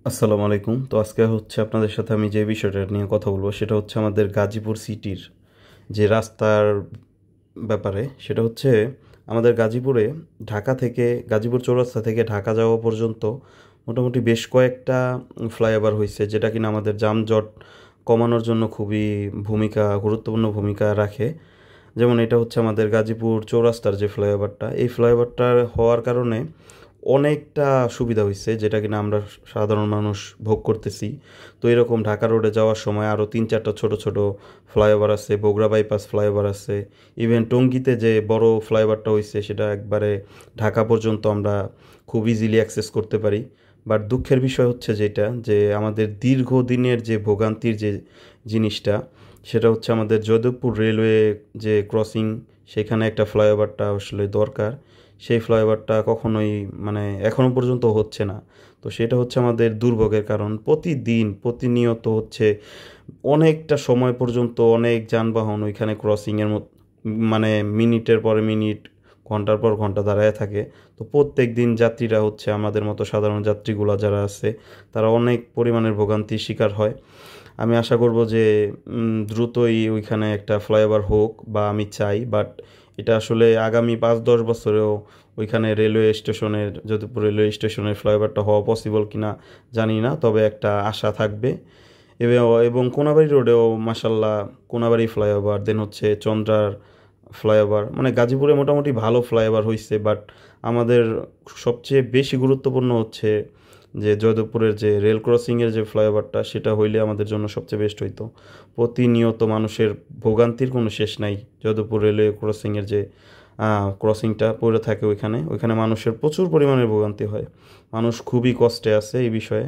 আসসালামু আলাইকুম। তো আজকে হচ্ছে আপনাদের সাথে আমি যে বিষয়টা নিয়ে কথা বলবো সেটা হচ্ছে আমাদের গাজীপুর সিটির যে রাস্তার ব্যাপারে। সেটা হচ্ছে আমাদের গাজীপুরে গাজীপুর চৌরাস্তা থেকে ঢাকা যাওয়া পর্যন্ত মোটামুটি বেশ কয়েকটা ফ্লাইওভার হয়েছে, যেটা কিনা আমাদের যানজট কমানোর জন্য খুবই গুরুত্বপূর্ণ ভূমিকা রাখে। যেমন এটা হচ্ছে আমাদের গাজীপুর চৌরাস্তার যে ফ্লাইওভারটা, এই ফ্লাইওভারটা হওয়ার কারণে অনেকটা সুবিধা হয়েছে, যেটা কিনা আমরা সাধারণ মানুষ ভোগ করতেছি। তো এরকম ঢাকা রোডে যাওয়ার সময় আরও 3-4টা ছোট ছোট ফ্লাইওভার আছে, বগুড়া বাইপাস ফ্লাইওভার আছে, ইভেন টঙ্গীতে যে বড় ফ্লাইওভারটা হয়েছে সেটা একবারে ঢাকা পর্যন্ত আমরা খুব ইজিলি অ্যাক্সেস করতে পারি। বাট দুঃখের বিষয় হচ্ছে যেটা যে আমাদের দীর্ঘদিনের যে ভোগান্তির যে জিনিসটা, সেটা হচ্ছে আমাদের যাদবপুর রেলওয়ে যে ক্রসিং, সেখানে একটা ফ্লাইওভারটা আসলে দরকার। সেই ফ্লাইওভারটা কখনোই মানে এখনও পর্যন্ত হচ্ছে না। তো সেটা হচ্ছে আমাদের দুর্ভোগের কারণ। প্রতিনিয়ত হচ্ছে অনেকটা সময় পর্যন্ত অনেক যানবাহন ওইখানে ক্রসিংয়ের মানে মিনিটের পরে মিনিট, ঘন্টার পর ঘন্টা দাঁড়ায় থাকে। তো প্রত্যেক দিন যাত্রীরা হচ্ছে আমাদের মতো সাধারণ যাত্রীগুলা যারা আছে, তারা অনেক পরিমাণের ভোগান্তির শিকার হয়। আমি আশা করব যে দ্রুতই ওইখানে একটা ফ্লাইওভার হোক, বা আমি চাই। বাট এটা আসলে আগামী 5-10 বছরেও ওইখানে যোধপুর রেলওয়ে স্টেশনের ফ্লাইওভারটা হওয়া পসিবল কিনা জানি না, তবে একটা আশা থাকবে। এবং কোনাবাড়ি রোডেও মাসাল্লাহ কোনাবাড়ি ফ্লাইওভার, দেন হচ্ছে চন্দ্রার ফ্লাইওভার, মানে গাজীপুরে মোটামুটি ভালো ফ্লাইওভার হয়েছে। বাট আমাদের সবচেয়ে বেশি গুরুত্বপূর্ণ হচ্ছে যে যাদবপুরের যে রেল ক্রসিংয়ের যে ফ্লাইওভারটা, সেটা হইলে আমাদের জন্য সবচেয়ে বেস্ট হইতো। প্রতিনিয়ত মানুষের ভোগান্তির কোনো শেষ নাই। যাদবপুর রেলওয়ে ক্রসিংয়ের যে ক্রসিংটা পড়ে থাকে, ওইখানে মানুষের প্রচুর পরিমাণের ভোগান্তি হয়। মানুষ খুবই কষ্টে আছে এই বিষয়ে।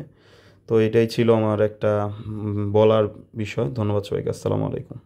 তো এটাই ছিল আমার একটা বলার বিষয়। ধন্যবাদ সবাইকে। আসসালামু আলাইকুম।